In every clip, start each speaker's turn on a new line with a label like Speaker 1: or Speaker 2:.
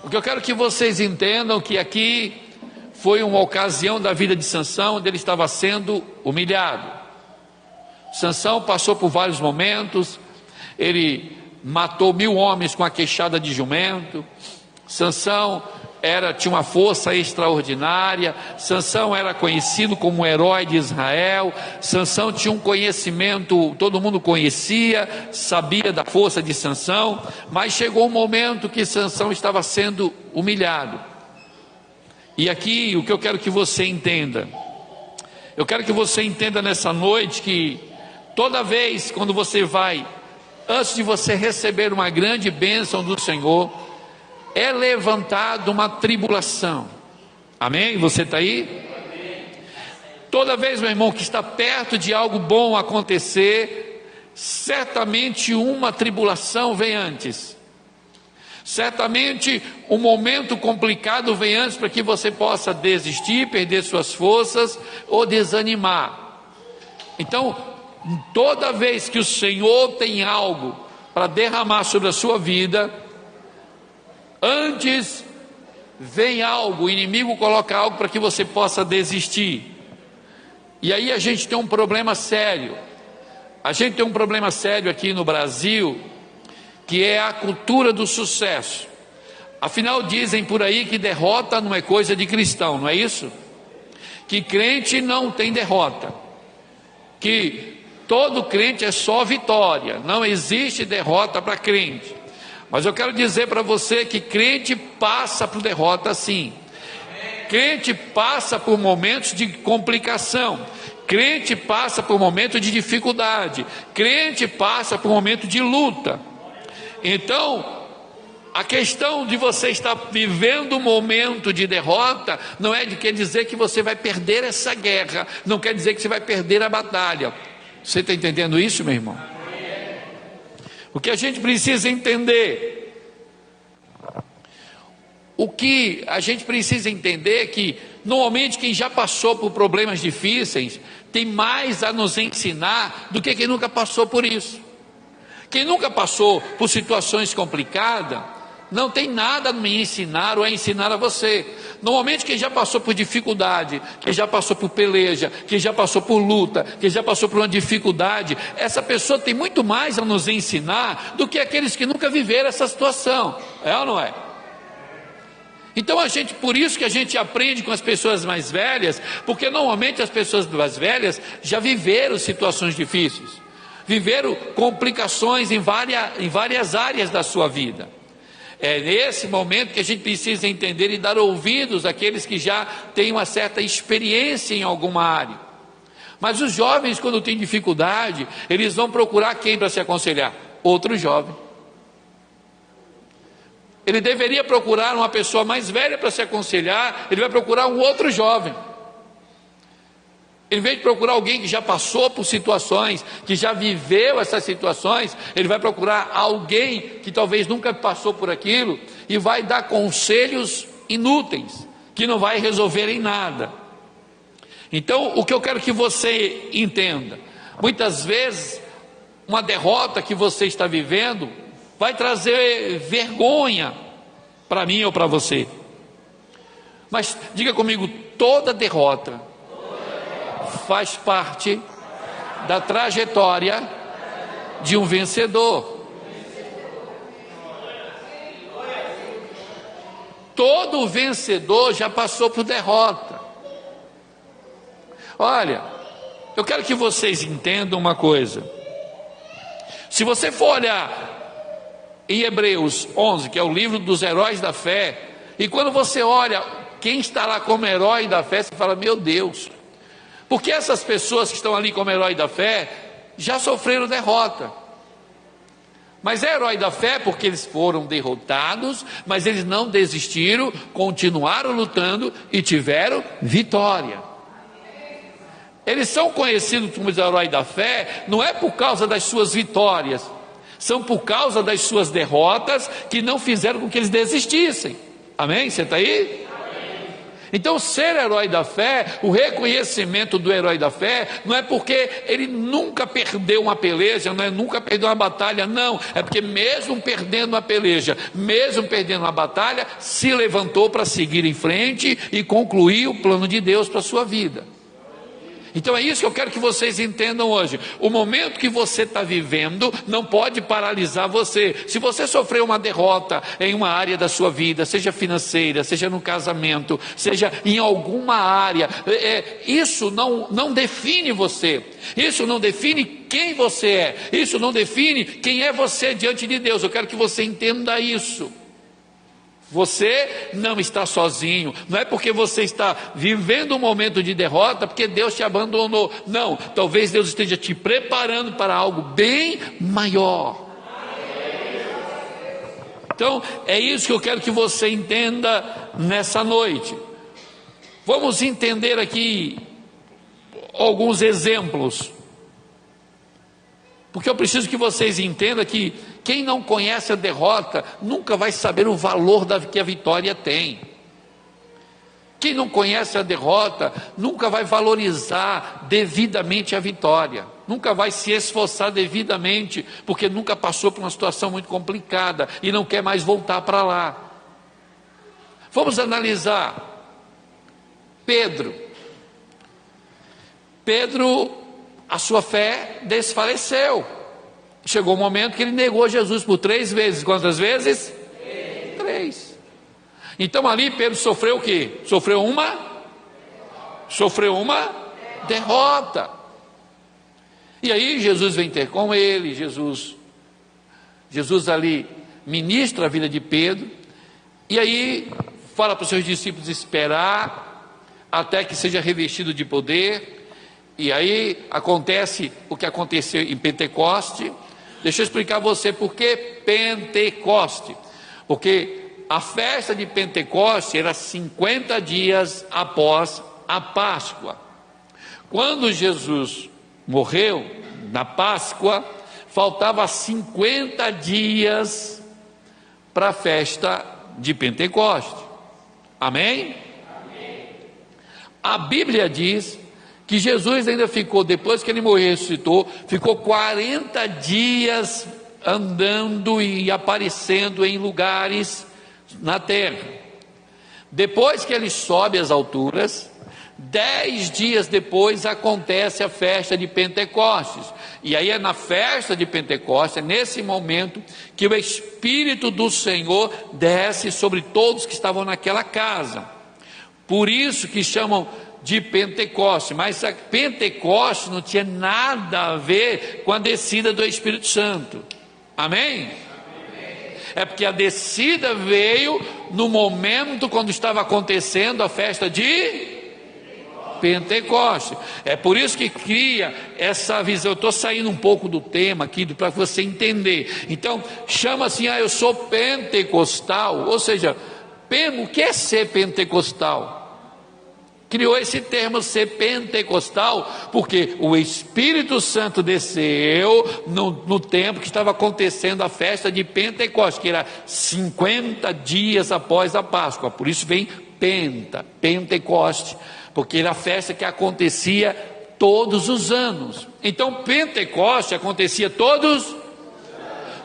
Speaker 1: O que eu quero que vocês entendam que aqui foi uma ocasião da vida de Sansão onde ele estava sendo humilhado. Sansão passou por vários momentos. Ele matou 1000 homens com a queixada de jumento. Sansão tinha uma força extraordinária. Sansão era conhecido como um herói de Israel. Sansão tinha um conhecimento, todo mundo conhecia, sabia da força de Sansão, mas chegou um momento que Sansão estava sendo humilhado. E aqui o que eu quero que você entenda, eu quero que você entenda nessa noite que toda vez quando você vai, antes de você receber uma grande bênção do Senhor, é levantada uma tribulação. Amém? Você está aí? Amém. Toda vez, meu irmão, que está perto de algo bom acontecer, certamente uma tribulação vem antes. Certamente um momento complicado vem antes para que você possa desistir, perder suas forças ou desanimar. Então, toda vez que o Senhor tem algo para derramar sobre a sua vida, antes vem algo, o inimigo coloca algo para que você possa desistir. E aí a gente tem um problema sério. A gente tem um problema sério aqui no Brasil, que é a cultura do sucesso. Afinal, dizem por aí que derrota não é coisa de cristão, não é isso? Que crente não tem derrota, que todo crente é só vitória, não existe derrota para crente. Mas eu quero dizer para você que crente passa por derrota sim. Crente passa por momentos de complicação. Crente passa por momentos de dificuldade. Crente passa por momentos de luta. Então, a questão de você estar vivendo um momento de derrota não quer dizer que você vai perder essa guerra. Não quer dizer que você vai perder a batalha. Você está entendendo isso, meu irmão? O que a gente precisa entender, é que normalmente quem já passou por problemas difíceis tem mais a nos ensinar do que quem nunca passou por isso. Quem nunca passou por situações complicadas não tem nada a me ensinar ou a ensinar a você. Normalmente quem já passou por dificuldade, quem já passou por peleja, quem já passou por luta, quem já passou por uma dificuldade, essa pessoa tem muito mais a nos ensinar do que aqueles que nunca viveram essa situação. É ou não é? Então por isso que a gente aprende com as pessoas mais velhas, porque normalmente as pessoas mais velhas já viveram situações difíceis, viveram complicações em várias áreas da sua vida. É nesse momento que a gente precisa entender e dar ouvidos àqueles que já têm uma certa experiência em alguma área. Mas os jovens, quando têm dificuldade, eles vão procurar quem para se aconselhar? Outro jovem. Ele deveria procurar uma pessoa mais velha para se aconselhar, ele vai procurar um outro jovem. Em vez de procurar alguém que já passou por situações, que já viveu essas situações, ele vai procurar alguém que talvez nunca passou por aquilo e vai dar conselhos inúteis, que não vai resolver em nada. Então, o que eu quero que você entenda, muitas vezes uma derrota que você está vivendo vai trazer vergonha para mim ou para você. Mas diga comigo, toda derrota faz parte da trajetória de um vencedor. Todo vencedor já passou por derrota. Olha, eu quero que vocês entendam uma coisa. Se você for olhar em Hebreus 11, que é o livro dos heróis da fé, e quando você olha quem está lá como herói da fé, você fala, meu Deus, porque essas pessoas que estão ali como herói da fé já sofreram derrota. Mas é herói da fé porque eles foram derrotados, mas eles não desistiram, continuaram lutando e tiveram vitória. Eles são conhecidos como os heróis da fé, não é por causa das suas vitórias, são por causa das suas derrotas que não fizeram com que eles desistissem. Amém? Você está aí? Então, ser herói da fé, o reconhecimento do herói da fé, não é porque ele nunca perdeu uma peleja, não é nunca perdeu uma batalha, não. É porque mesmo perdendo uma peleja, mesmo perdendo uma batalha, se levantou para seguir em frente e concluir o plano de Deus para a sua vida. Então é isso que eu quero que vocês entendam hoje. O momento que você está vivendo não pode paralisar você. Se você sofreu uma derrota em uma área da sua vida, seja financeira, seja no casamento, seja em alguma área, isso não define você. Isso não define quem você é. Isso não define quem é você diante de Deus. Eu quero que você entenda isso. Você não está sozinho, não é porque você está vivendo um momento de derrota, porque Deus te abandonou. Não, talvez Deus esteja te preparando para algo bem maior. Então, é isso que eu quero que você entenda nessa noite. Vamos entender aqui alguns exemplos, porque eu preciso que vocês entendam que quem não conhece a derrota nunca vai saber o valor que a vitória tem. Quem não conhece a derrota nunca vai valorizar devidamente a vitória, nunca vai se esforçar devidamente, porque nunca passou por uma situação muito complicada e não quer mais voltar para lá. Vamos analisar Pedro. Pedro, a sua fé desfaleceu. Chegou o momento que ele negou Jesus por 3 vezes. Quantas vezes? 3. Então ali Pedro sofreu o quê? Sofreu uma derrota. E aí Jesus vem ter com ele. Jesus ali ministra a vida de Pedro. E aí fala para os seus discípulos esperar até que seja revestido de poder. E aí acontece o que aconteceu em Pentecoste. Deixa eu explicar a você por que Pentecoste. Porque a festa de Pentecoste era 50 dias após a Páscoa. Quando Jesus morreu, na Páscoa, faltava 50 dias para a festa de Pentecoste. Amém? Amém. A Bíblia diz que Jesus ainda ficou, depois que ele morreu e ressuscitou, ficou 40 dias andando e aparecendo em lugares na terra. Depois que ele sobe às alturas, 10 dias depois acontece a festa de Pentecostes. E aí é na festa de Pentecostes, é nesse momento que o Espírito do Senhor desce sobre todos que estavam naquela casa. Por isso que chamam de Pentecoste, mas a Pentecoste não tinha nada a ver com a descida do Espírito Santo. Amém? É porque a descida veio no momento quando estava acontecendo a festa de Pentecoste. É por isso que cria essa visão. Eu estou saindo um pouco do tema aqui para você entender. Então chama assim, eu sou pentecostal. Ou seja, o que é ser pentecostal? Criou esse termo ser pentecostal, porque o Espírito Santo desceu no tempo que estava acontecendo a festa de Pentecostes, que era 50 dias após a Páscoa. Por isso vem Pentecoste, porque era a festa que acontecia todos os anos. Então Pentecoste acontecia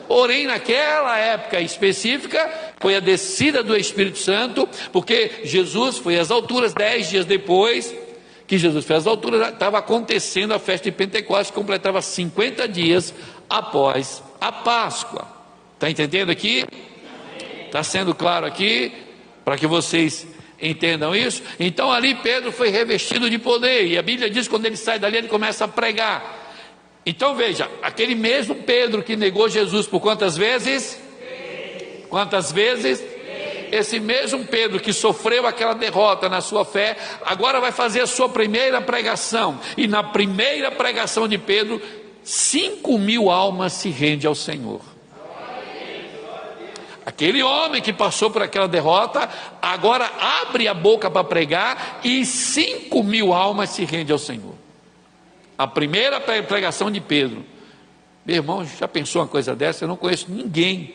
Speaker 1: porém naquela época específica foi a descida do Espírito Santo, porque Jesus foi às alturas. 10 dias depois que Jesus foi às alturas, estava acontecendo a festa de Pentecostes, que completava 50 dias após a Páscoa. Está entendendo aqui? Está sendo claro aqui, para que vocês entendam isso? Então ali Pedro foi revestido de poder, e a Bíblia diz que quando ele sai dali, ele começa a pregar. Então veja, aquele mesmo Pedro que negou Jesus por quantas vezes? 3. Quantas vezes? 3. Esse mesmo Pedro que sofreu aquela derrota na sua fé, agora vai fazer a sua primeira pregação. E na primeira pregação de Pedro, 5.000 almas se rendem ao Senhor. Aquele homem que passou por aquela derrota, agora abre a boca para pregar e 5.000 almas se rendem ao Senhor. A primeira pregação de Pedro. Meu irmão, já pensou uma coisa dessa? Eu não conheço ninguém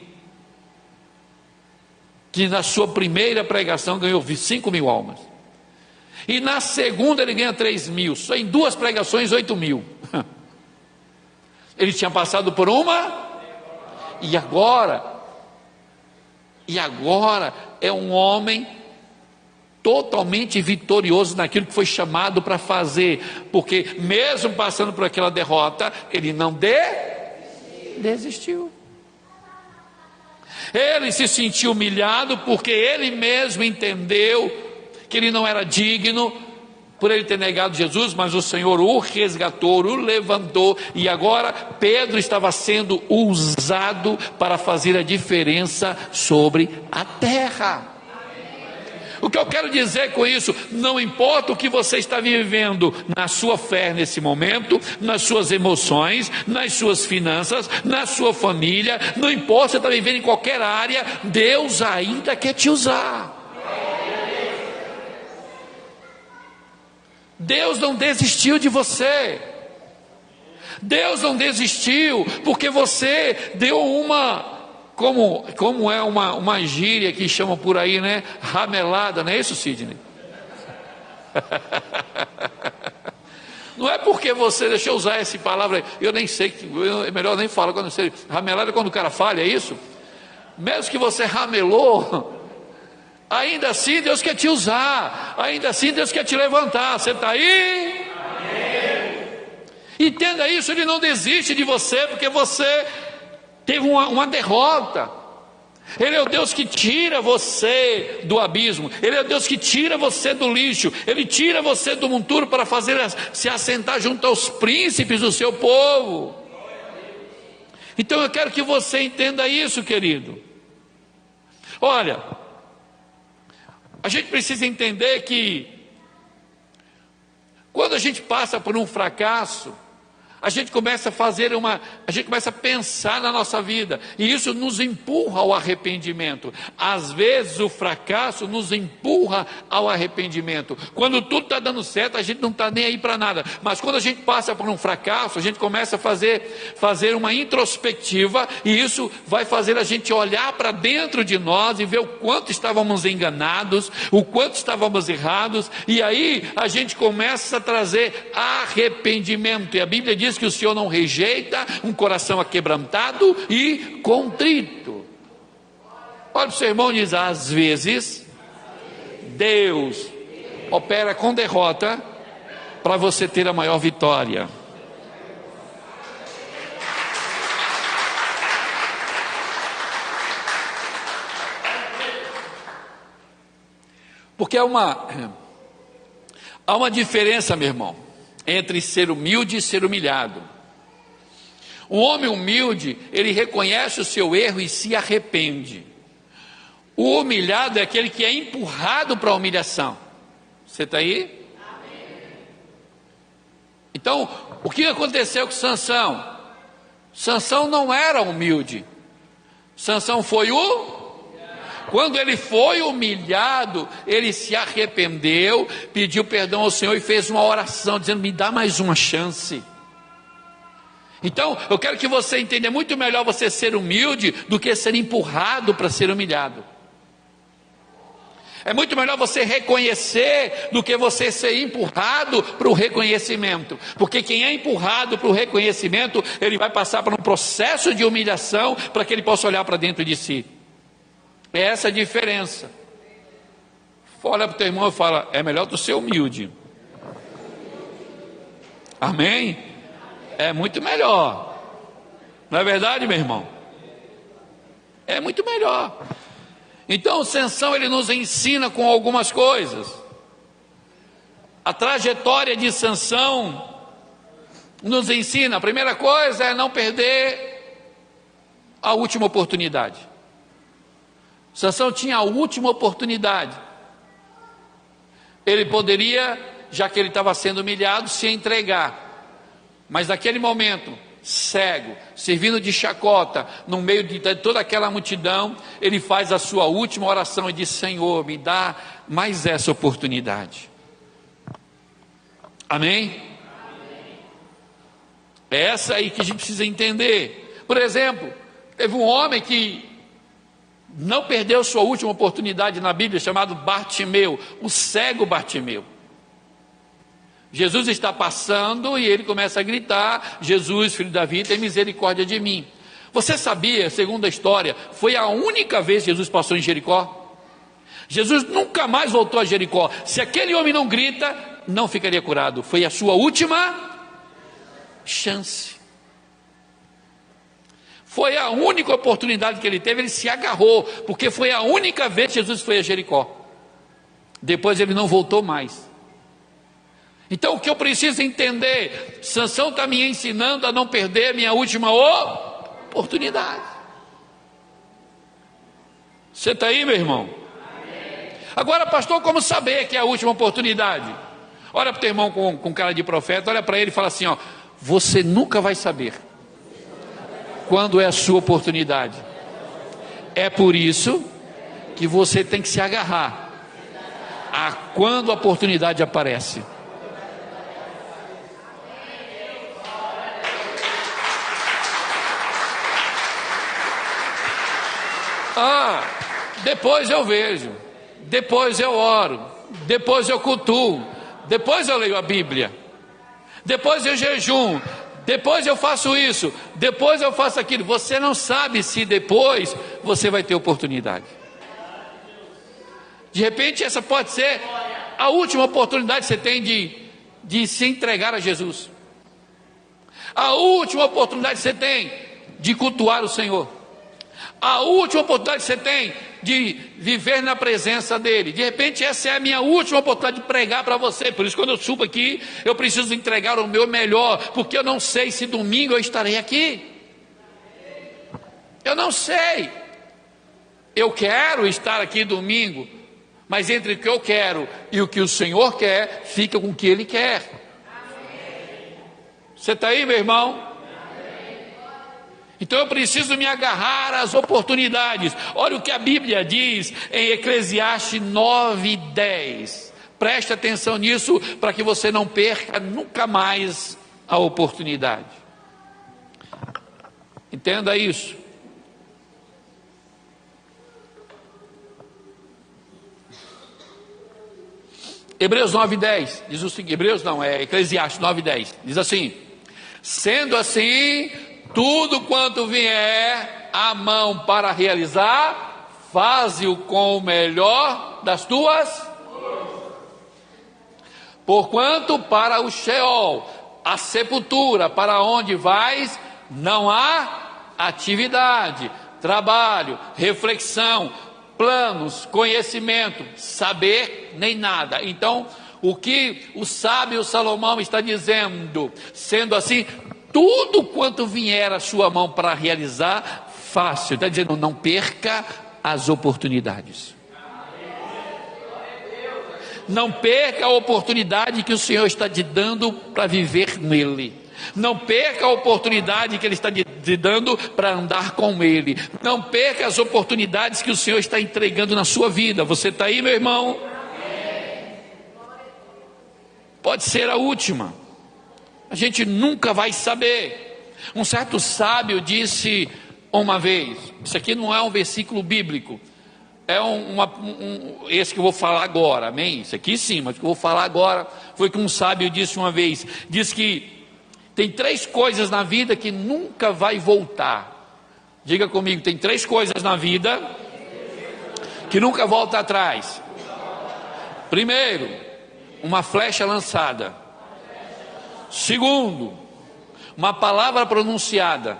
Speaker 1: que na sua primeira pregação ganhou 5.000 almas. E na segunda ele ganha 3.000. Só em 2 pregações, 8.000. Ele tinha passado por uma. E agora é um homem totalmente vitorioso naquilo que foi chamado para fazer. Porque mesmo passando por aquela derrota, ele não desistiu. Ele se sentiu humilhado porque ele mesmo entendeu que ele não era digno por ele ter negado Jesus, mas o Senhor o resgatou, o levantou, e agora Pedro estava sendo usado para fazer a diferença sobre a terra. O que eu quero dizer com isso, não importa o que você está vivendo na sua fé nesse momento, nas suas emoções, nas suas finanças, na sua família, não importa se você está vivendo em qualquer área, Deus ainda quer te usar. Deus não desistiu de você. Deus não desistiu porque você deu como é uma gíria que chamam por aí, né? Ramelada, não é isso, Sidney? Não é porque você, deixa eu usar essa palavra, eu nem sei, é melhor nem falar quando você, ramelada é quando o cara falha, é isso? Mesmo que você ramelou, ainda assim Deus quer te usar, ainda assim Deus quer te levantar. Você está aí? Amém. Entenda isso, Ele não desiste de você porque você teve uma derrota. Ele é o Deus que tira você do abismo, Ele é o Deus que tira você do lixo, Ele tira você do monturo para fazer se assentar junto aos príncipes do seu povo. Então eu quero que você entenda isso, querido. Olha, a gente precisa entender que quando a gente passa por um fracasso, a gente começa a pensar na nossa vida, e isso nos empurra ao arrependimento. Às vezes o fracasso nos empurra ao arrependimento. Quando tudo está dando certo, a gente não está nem aí para nada, mas quando a gente passa por um fracasso, a gente começa a fazer uma introspectiva, e isso vai fazer a gente olhar para dentro de nós e ver o quanto estávamos enganados, o quanto estávamos errados, e aí a gente começa a trazer arrependimento, e a Bíblia diz que o Senhor não rejeita um coração aquebrantado e contrito. Olha para o seu irmão e diz: às vezes Deus opera com derrota para você ter a maior vitória. Porque há uma diferença, meu irmão, entre ser humilde e ser humilhado. Um homem humilde, ele reconhece o seu erro e se arrepende. O humilhado é aquele que é empurrado para a humilhação. Você está aí? Então, o que aconteceu com Sansão? Sansão não era humilde. Sansão foi Quando ele foi humilhado, ele se arrependeu, pediu perdão ao Senhor e fez uma oração, dizendo: me dá mais uma chance. Então, eu quero que você entenda, é muito melhor você ser humilde do que ser empurrado para ser humilhado. É muito melhor você reconhecer do que você ser empurrado para o reconhecimento. Porque quem é empurrado para o reconhecimento, ele vai passar por um processo de humilhação para que ele possa olhar para dentro de si. É essa a diferença. Olha para o teu irmão e fala: é melhor tu ser humilde. Amém? É muito melhor. Não é verdade, meu irmão? É muito melhor. Então, Sansão, ele nos ensina com algumas coisas. A trajetória de Sansão nos ensina. A primeira coisa é não perder a última oportunidade. Sansão tinha a última oportunidade. Ele poderia, já que ele estava sendo humilhado, se entregar. Mas naquele momento, cego, servindo de chacota, no meio de toda aquela multidão, ele faz a sua última oração e diz: Senhor, me dá mais essa oportunidade. Amém? É essa aí que a gente precisa entender. Por exemplo, teve um homem que não perdeu sua última oportunidade na Bíblia, chamado Bartimeu, o cego Bartimeu. Jesus está passando e ele começa a gritar: Jesus, filho de Davi, tem misericórdia de mim. Você sabia, segundo a história, foi a única vez que Jesus passou em Jericó? Jesus nunca mais voltou a Jericó. Se aquele homem não grita, não ficaria curado. Foi a sua última chance. Foi a única oportunidade que ele teve, ele se agarrou, porque foi a única vez que Jesus foi a Jericó. Depois ele não voltou mais. Então o que eu preciso entender, Sansão está me ensinando a não perder minha última oportunidade. Você está aí, meu irmão? Agora, pastor, como saber que é a última oportunidade? Olha para o teu irmão com cara de profeta, olha para ele e fala assim, ó: você nunca vai saber quando é a sua oportunidade. É por isso que você tem que se agarrar a quando a oportunidade aparece. Depois eu vejo, depois eu oro, depois eu cultuo, depois eu leio a Bíblia, depois eu jejum, depois eu faço isso, depois eu faço aquilo. Você não sabe se depois você vai ter oportunidade. De repente essa pode ser a última oportunidade que você tem de se entregar a Jesus. A última oportunidade que você tem de cultuar o Senhor. A última oportunidade que você tem de viver na presença dele. De repente essa é a minha última oportunidade de pregar para você. Por isso, quando eu subo aqui, eu preciso entregar o meu melhor, porque eu não sei se domingo eu estarei aqui. Eu não sei. Eu quero estar aqui domingo, mas entre o que eu quero e o que o Senhor quer, fica com o que Ele quer. Você está aí, meu irmão? Então eu preciso me agarrar às oportunidades. Olha o que a Bíblia diz em Eclesiastes 9:10. Preste atenção nisso para que você não perca nunca mais a oportunidade. Entenda isso. Hebreus 9:10 diz o seguinte, Eclesiastes 9:10 diz assim: sendo assim, tudo quanto vier à mão para realizar, faze-o com o melhor das tuas. Porquanto para o Sheol, a sepultura, para onde vais, não há atividade, trabalho, reflexão, planos, conhecimento, saber, nem nada. Então, o que o sábio Salomão está dizendo, sendo assim, tudo quanto vier à sua mão para realizar, fácil. Está dizendo, não perca as oportunidades. Não perca a oportunidade que o Senhor está te dando para viver nele. Não perca a oportunidade que Ele está te dando para andar com Ele. Não perca as oportunidades que o Senhor está entregando na sua vida. Você está aí, meu irmão? Pode ser a última. A gente nunca vai saber. Um certo sábio disse uma vez, isso aqui não é um versículo bíblico, é esse que eu vou falar agora, amém? Isso aqui sim, mas o que eu vou falar agora foi que um sábio disse uma vez, diz que tem 3 coisas na vida que nunca vai voltar. Diga comigo, tem 3 coisas na vida que nunca volta atrás. Primeiro, uma flecha lançada. Segundo, uma palavra pronunciada.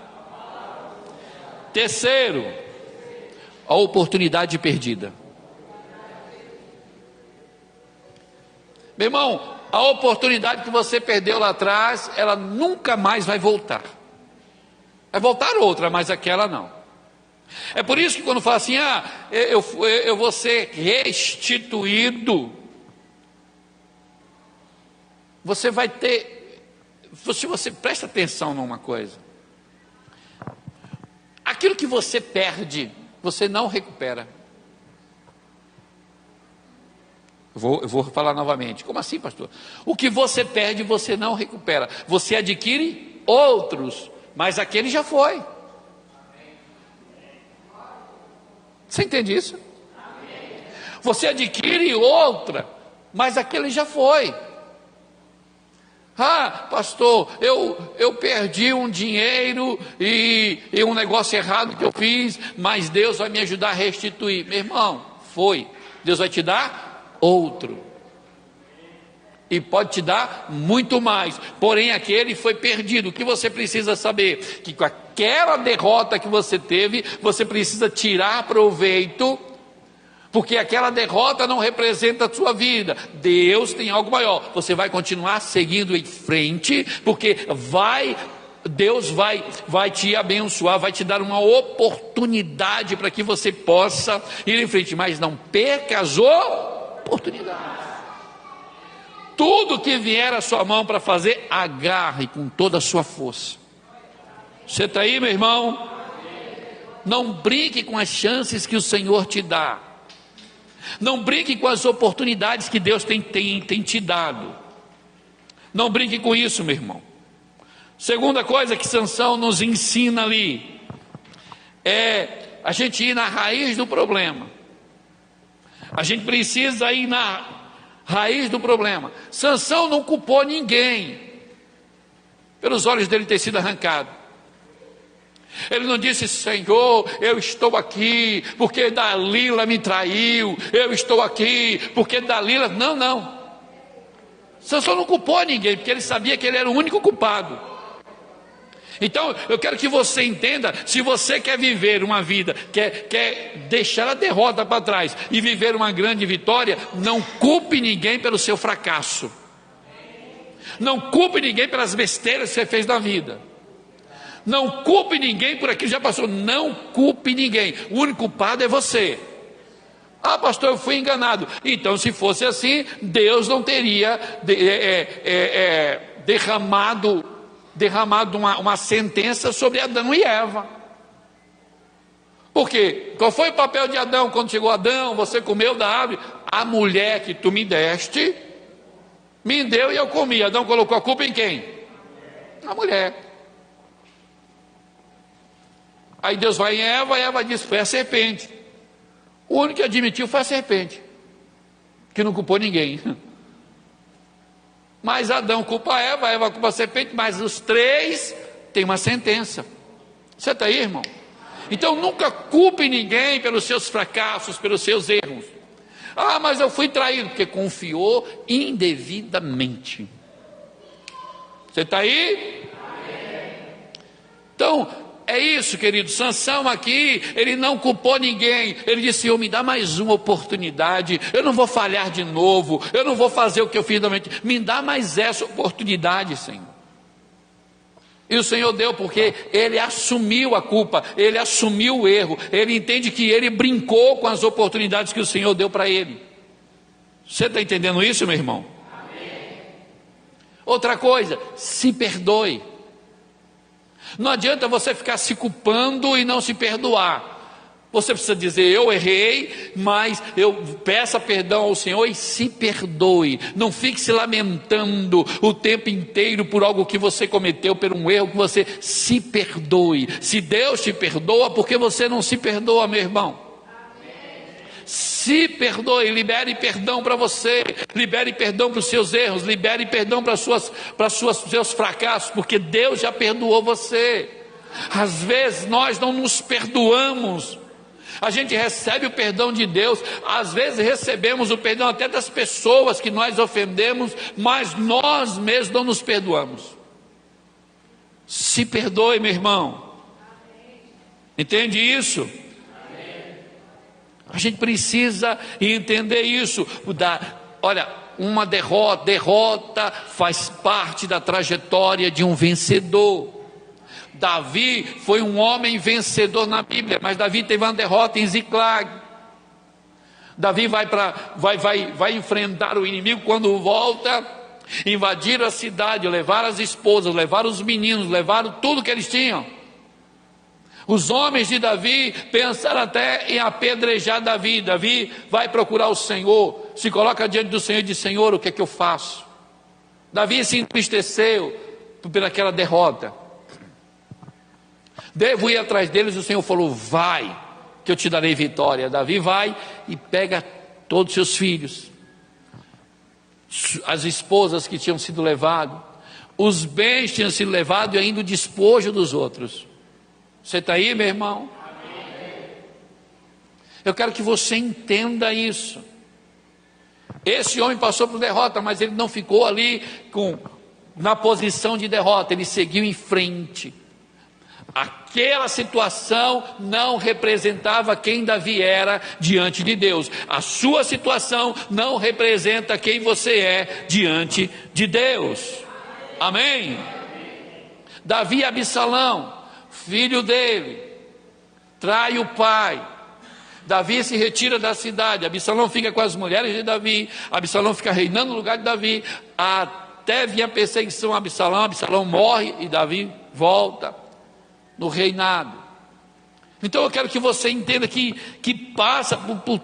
Speaker 1: Terceiro, a oportunidade perdida. Meu irmão, a oportunidade que você perdeu lá atrás, ela nunca mais vai voltar. Vai voltar outra, mas aquela não. É por isso que quando fala assim, eu vou ser restituído, você vai ter. Se você presta atenção numa coisa, aquilo que você perde, você não recupera. Eu vou falar novamente. Como assim, pastor? O que você perde, você não recupera. Você adquire outros, mas aquele já foi. Você entende isso? Você adquire outra, mas aquele já foi. Ah, pastor, eu perdi um dinheiro e um negócio errado que eu fiz, mas Deus vai me ajudar a restituir. Meu irmão, Deus vai te dar outro. E pode te dar muito mais. Porém, aquele foi perdido. O que você precisa saber? Que com aquela derrota que você teve, você precisa tirar proveito, porque aquela derrota não representa a sua vida. Deus tem algo maior. Você vai continuar seguindo em frente, porque Deus vai te abençoar, vai te dar uma oportunidade para que você possa ir em frente. Mas não perca as oportunidades. Tudo que vier à sua mão para fazer, agarre com toda a sua força. Você está aí, meu irmão? Não brinque com as chances que o Senhor te dá. Não brinque com as oportunidades que Deus tem te dado. Não brinque com isso, meu irmão. Segunda coisa que Sansão nos ensina ali é a gente ir na raiz do problema. A gente precisa ir na raiz do problema. Sansão não culpou ninguém pelos olhos dele ter sido arrancado. Ele não disse: Senhor, eu estou aqui porque Dalila me traiu, eu estou aqui porque Dalila... Não. Sansão não culpou ninguém, porque ele sabia que ele era o único culpado. Então, eu quero que você entenda, se você quer viver uma vida, quer deixar a derrota para trás e viver uma grande vitória, não culpe ninguém pelo seu fracasso. Não culpe ninguém pelas besteiras que você fez na vida. Não culpe ninguém por aquilo que já passou. Não culpe ninguém. O único culpado é você. Ah, pastor, eu fui enganado. Então, se fosse assim, Deus não teria derramado uma sentença sobre Adão e Eva. Por quê? Qual foi o papel de Adão quando chegou Adão? Você comeu da árvore. A mulher que tu me deste, me deu e eu comi. Adão colocou a culpa em quem? Na mulher. Aí Deus vai em Eva, e Eva diz: foi a serpente. O único que admitiu foi a serpente, que não culpou ninguém. Mas Adão culpa Eva, Eva culpa a serpente, mas os três têm uma sentença. Você está aí, irmão? Então nunca culpe ninguém pelos seus fracassos, pelos seus erros. Ah, mas eu fui traído, porque confiou indevidamente. Você está aí? Então, é isso, querido. Sansão aqui, ele não culpou ninguém. Ele disse: Senhor, me dá mais uma oportunidade. Eu não vou falhar de novo. Eu não vou fazer o que eu fiz da mente. Me dá mais essa oportunidade, Senhor. E o Senhor deu, porque ele assumiu a culpa, ele assumiu o erro. Ele entende que ele brincou com as oportunidades que o Senhor deu para ele. Você está entendendo isso, meu irmão? Amém. Outra coisa, se perdoe. Não adianta você ficar se culpando e não se perdoar. Você precisa dizer: eu errei, mas eu peça perdão ao Senhor e se perdoe. Não fique se lamentando o tempo inteiro por algo que você cometeu, por um erro que você... Se perdoe. Se Deus te perdoa, por que você não se perdoa, meu irmão? Se perdoe, libere perdão para você, libere perdão para os seus erros, libere perdão para seus fracassos, porque Deus já perdoou você. Às vezes nós não nos perdoamos. A gente recebe o perdão de Deus, às vezes recebemos o perdão até das pessoas que nós ofendemos, mas nós mesmos não nos perdoamos. Se perdoe, meu irmão. Entende isso? A gente precisa entender isso. Olha, uma derrota faz parte da trajetória de um vencedor. Davi foi um homem vencedor na Bíblia, mas Davi teve uma derrota em Ziclag. Davi vai enfrentar o inimigo. Quando volta, invadir a cidade, levar as esposas, levar os meninos, levaram tudo que eles tinham. Os homens de Davi pensaram até em apedrejar Davi. Davi vai procurar o Senhor, se coloca diante do Senhor e diz: Senhor, o que é que eu faço? Davi se entristeceu pelaquela derrota. Devo ir atrás deles. O Senhor falou: vai, que eu te darei vitória. Davi vai e pega todos os seus filhos, as esposas que tinham sido levadas, os bens tinham sido levados e ainda o despojo dos outros. Você está aí, meu irmão? Eu quero que você entenda isso. Esse homem passou por derrota, mas ele não ficou ali na posição de derrota, ele seguiu em frente. Aquela situação não representava quem Davi era diante de Deus. A sua situação não representa quem você é diante de Deus. Amém? Davi e Absalão, filho dele, trai o pai. Davi se retira da cidade, Absalão fica com as mulheres de Davi, Absalão fica reinando no lugar de Davi, até vir a perseguição a Absalão, Absalão morre e Davi volta no reinado. Então eu quero que você entenda que passa por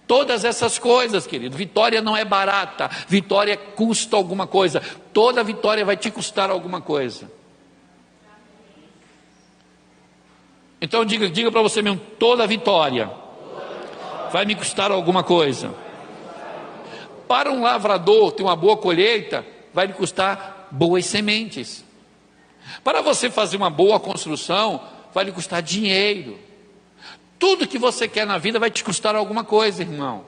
Speaker 1: todas essas coisas, querido. Vitória não é barata, vitória custa alguma coisa, toda vitória vai te custar alguma coisa. Então diga para você mesmo, toda vitória vai me custar alguma coisa. Para um lavrador ter uma boa colheita, vai lhe custar boas sementes. Para você fazer uma boa construção, vai lhe custar dinheiro. Tudo que você quer na vida vai te custar alguma coisa, irmão.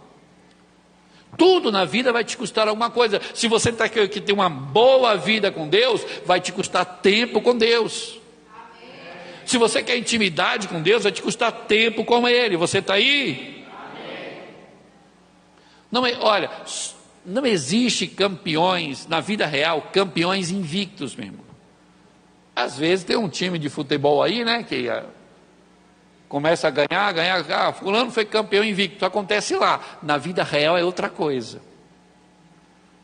Speaker 1: Tudo na vida vai te custar alguma coisa. Se você está querendo ter uma boa vida com Deus, vai te custar tempo com Deus. Se você quer intimidade com Deus, vai te custar tempo com Ele. Você está aí? Não, olha, não existe campeões na vida real, campeões invictos, meu irmão. Às vezes tem um time de futebol aí, né, que começa a ganhar, fulano foi campeão invicto, acontece lá. Na vida real é outra coisa.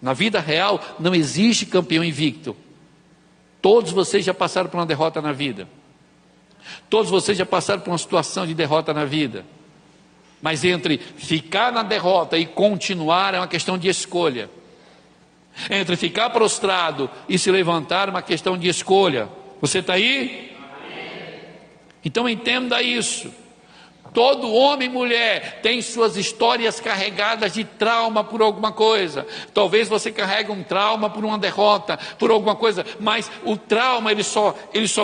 Speaker 1: Na vida real não existe campeão invicto. Todos vocês já passaram por uma derrota na vida. Todos vocês já passaram por uma situação de derrota na vida. Mas entre ficar na derrota e continuar é uma questão de escolha. Entre ficar prostrado e se levantar é uma questão de escolha. Você está aí? Então entenda isso. Todo homem e mulher tem suas histórias carregadas de trauma por alguma coisa. Talvez você carregue um trauma por uma derrota, por alguma coisa, mas o trauma ele só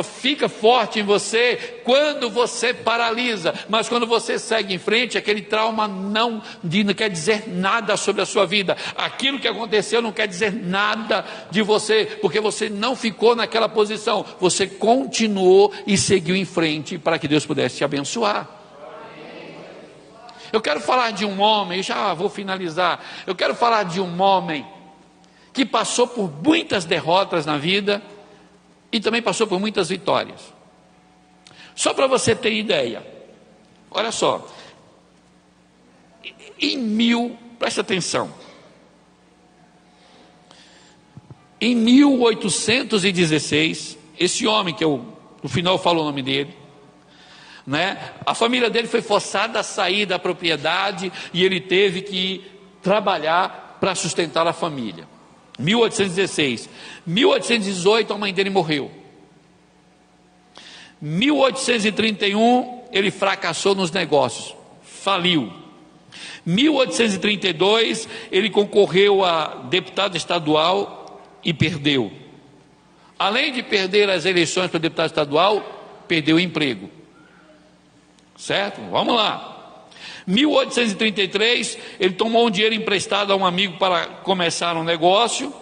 Speaker 1: fica forte em você quando você paralisa. Mas quando você segue em frente, aquele trauma não quer dizer nada sobre a sua vida. Aquilo que aconteceu não quer dizer nada de você, porque você não ficou naquela posição. Você continuou e seguiu em frente para que Deus pudesse te abençoar. Eu quero falar de um homem, já vou finalizar. Eu quero falar de um homem que passou por muitas derrotas na vida e também passou por muitas vitórias. Só para você ter ideia, olha só, presta atenção, em 1816, esse homem que no final falo o nome dele, né? A família dele foi forçada a sair da propriedade e ele teve que trabalhar para sustentar a família. 1816. 1818 a mãe dele morreu. 1831 ele fracassou nos negócios, faliu. 1832 ele concorreu a deputado estadual e perdeu. Além de perder as eleições para deputado estadual, perdeu o emprego. Certo? Vamos lá. 1833, ele tomou um dinheiro emprestado a um amigo para começar um negócio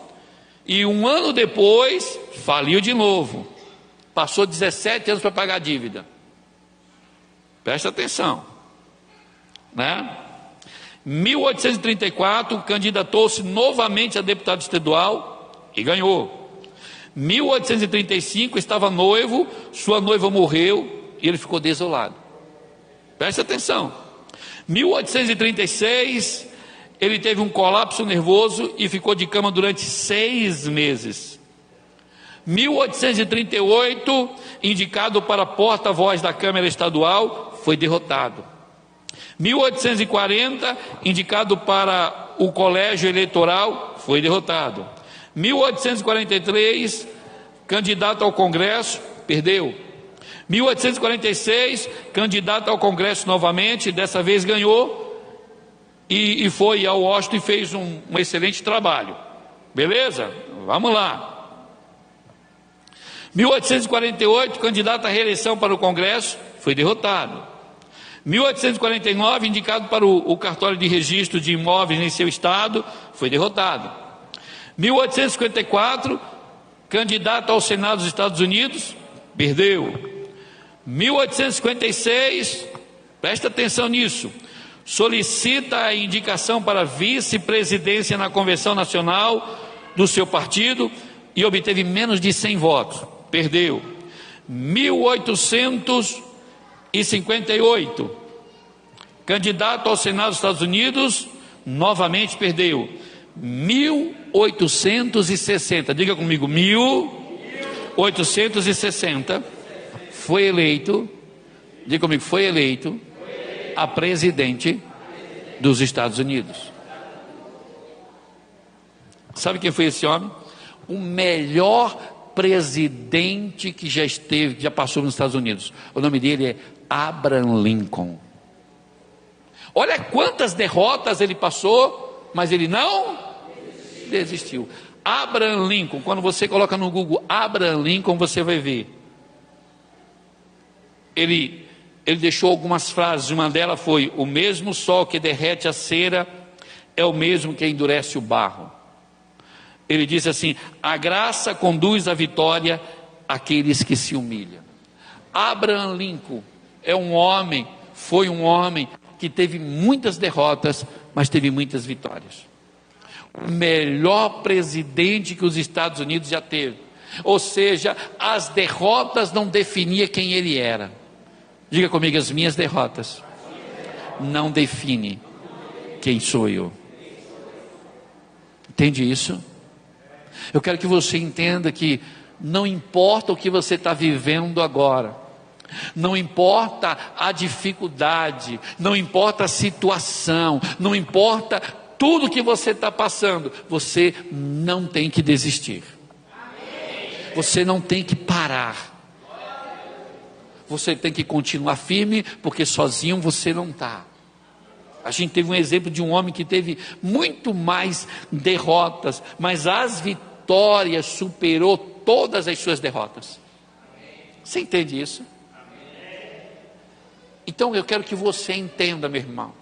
Speaker 1: e um ano depois faliu de novo. Passou 17 anos para pagar a dívida. Presta atenção, né? 1834, candidatou-se novamente a deputado estadual e ganhou. 1835, estava noivo, sua noiva morreu e ele ficou desolado. Presta atenção. 1836, ele teve um colapso nervoso e ficou de cama durante 6 meses. 1838, indicado para porta-voz da Câmara Estadual, foi derrotado. 1840, indicado para o Colégio Eleitoral, foi derrotado. 1843, candidato ao Congresso, perdeu. 1846, candidato ao Congresso novamente, dessa vez ganhou, e foi ao Washington e fez um excelente trabalho. Beleza? Vamos lá. 1848, candidato à reeleição para o Congresso, foi derrotado. 1849, indicado para o cartório de registro de imóveis em seu estado, foi derrotado. 1854, candidato ao Senado dos Estados Unidos, perdeu. 1856, presta atenção nisso, solicita a indicação para vice-presidência na Convenção Nacional do seu partido e obteve menos de 100 votos, perdeu. 1858, candidato ao Senado dos Estados Unidos, novamente perdeu. 1860, diga comigo, 1860, foi eleito, diga comigo, foi eleito a presidente dos Estados Unidos. Sabe quem foi esse homem? O melhor presidente que já esteve, que já passou nos Estados Unidos. O nome dele é Abraham Lincoln. Olha quantas derrotas ele passou, mas ele não desistiu. Abraham Lincoln, quando você coloca no Google Abraham Lincoln, você vai ver. Ele deixou algumas frases, uma delas foi: o mesmo sol que derrete a cera é o mesmo que endurece o barro. Ele disse assim: a graça conduz à vitória aqueles que se humilham. Abraham Lincoln foi um homem que teve muitas derrotas, mas teve muitas vitórias. O melhor presidente que os Estados Unidos já teve. Ou seja, as derrotas não definiam quem ele era. Diga comigo, as minhas derrotas não definem quem sou eu. Entende isso? Eu quero que você entenda que não importa o que você está vivendo agora, não importa a dificuldade, não importa a situação, não importa tudo que você está passando, você não tem que desistir. Você não tem que parar. Você tem que continuar firme, porque sozinho você não está. A gente teve um exemplo de um homem que teve muito mais derrotas, mas as vitórias superou todas as suas derrotas. Você entende isso? Então eu quero que você entenda, meu irmão.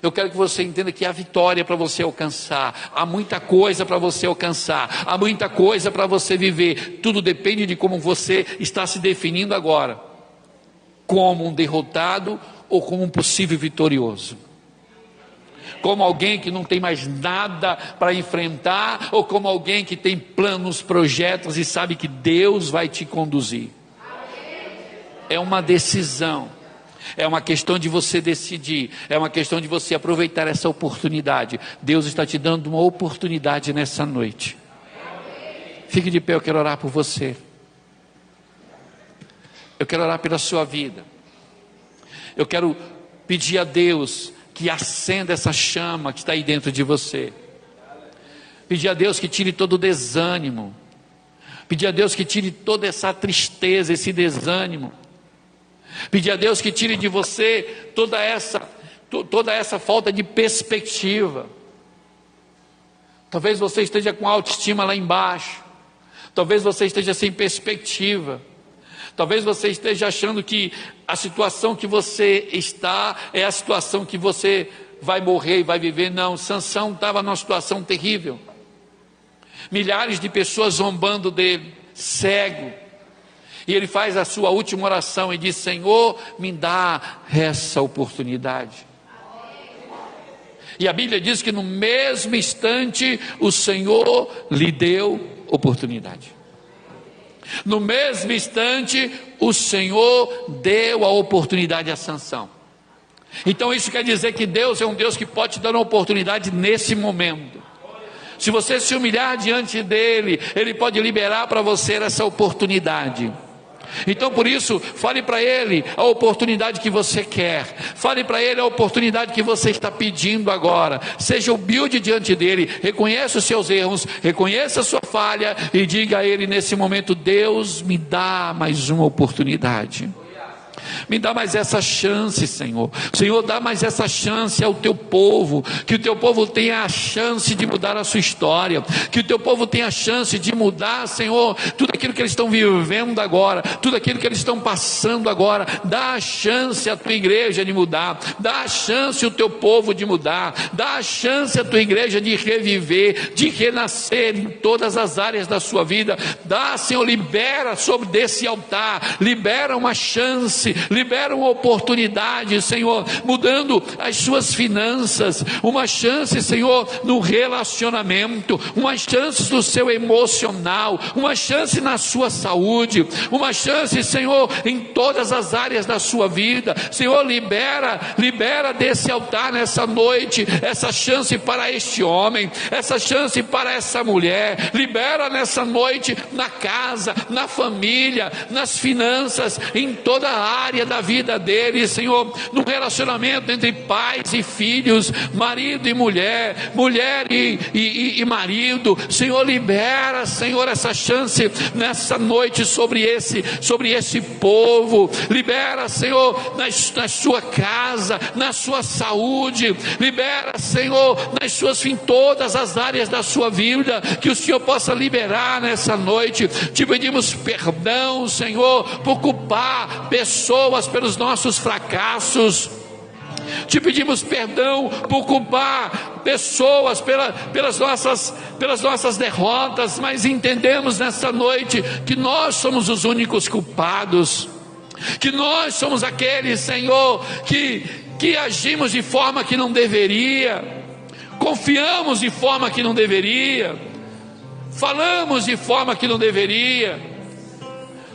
Speaker 1: Eu quero que você entenda que há vitória para você alcançar, há muita coisa para você alcançar, há muita coisa para você viver. Tudo depende de como você está se definindo agora, como um derrotado ou como um possível vitorioso, como alguém que não tem mais nada para enfrentar, ou como alguém que tem planos, projetos e sabe que Deus vai te conduzir. É uma decisão. É uma questão de você decidir, é uma questão de você aproveitar essa oportunidade. Deus está te dando uma oportunidade nessa noite. Fique de pé, eu quero orar por você. Eu quero orar pela sua vida. Eu quero pedir a Deus que acenda essa chama que está aí dentro de você. Pedir a Deus que tire todo o desânimo. Pedir a Deus que tire toda essa tristeza, esse desânimo. Pedir a Deus que tire de você toda essa falta de perspectiva. Talvez você esteja com a autoestima lá embaixo. Talvez você esteja sem perspectiva. Talvez você esteja achando que a situação que você está é a situação que você vai morrer e vai viver. Não, Sansão estava numa situação terrível. Milhares de pessoas zombando dele, cego. E ele faz a sua última oração e diz: Senhor, me dá essa oportunidade. E a Bíblia diz que no mesmo instante o Senhor lhe deu oportunidade. No mesmo instante o Senhor deu a oportunidade a Sansão. Então isso quer dizer que Deus é um Deus que pode te dar uma oportunidade nesse momento. Se você se humilhar diante dele, ele pode liberar para você essa oportunidade. Então por isso, fale para ele a oportunidade que você quer, fale para ele a oportunidade que você está pedindo agora. Seja humilde diante dele, reconheça os seus erros, reconheça a sua falha e diga a ele nesse momento: Deus, me dá mais uma oportunidade. Me dá mais essa chance, Senhor. Senhor, dá mais essa chance ao teu povo, que o teu povo tenha a chance de mudar a sua história, que o teu povo tenha a chance de mudar, Senhor, tudo aquilo que eles estão vivendo agora, tudo aquilo que eles estão passando agora. Dá a chance à tua igreja de mudar, dá a chance ao teu povo de mudar, dá a chance à tua igreja de reviver, de renascer em todas as áreas da sua vida. Dá, Senhor, libera sobre desse altar, libera uma chance, libera uma oportunidade, Senhor, mudando as suas finanças, uma chance, Senhor, no relacionamento, uma chance no seu emocional, uma chance na sua saúde, uma chance, Senhor, em todas as áreas da sua vida. Senhor, libera desse altar nessa noite, essa chance para este homem, essa chance para essa mulher. Libera nessa noite na casa, na família, nas finanças, em toda a área da vida deles, Senhor, no relacionamento entre pais e filhos, marido e mulher, mulher e marido. Senhor, libera, Senhor, essa chance nessa noite sobre esse povo. Libera, Senhor, na sua casa, na sua saúde. Libera, Senhor, em todas as áreas da sua vida, que o Senhor possa liberar nessa noite. Te pedimos perdão, Senhor, por culpar pessoas pelos nossos fracassos. Te pedimos perdão por culpar pessoas pelas nossas derrotas, mas entendemos nessa noite que nós somos os únicos culpados, que nós somos aqueles, Senhor, que agimos de forma que não deveria, confiamos de forma que não deveria, falamos de forma que não deveria,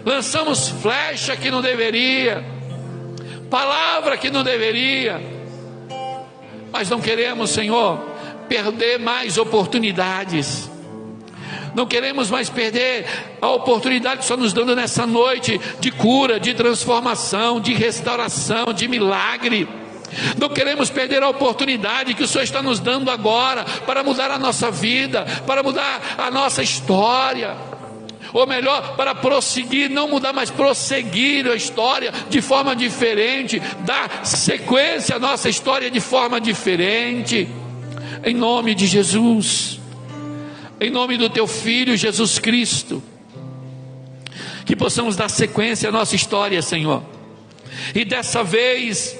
Speaker 1: lançamos flecha que não deveria, palavra que não deveria, mas não queremos, Senhor, perder mais oportunidades. Não queremos mais perder a oportunidade que o Senhor nos dando nessa noite de cura, de transformação, de restauração, de milagre. Não queremos perder a oportunidade que o Senhor está nos dando agora para mudar a nossa vida, para mudar a nossa história. Ou melhor, para prosseguir, não mudar, mas prosseguir a história de forma diferente, dar sequência à nossa história de forma diferente. Em nome de Jesus, em nome do teu Filho Jesus Cristo, que possamos dar sequência à nossa história, Senhor. E dessa vez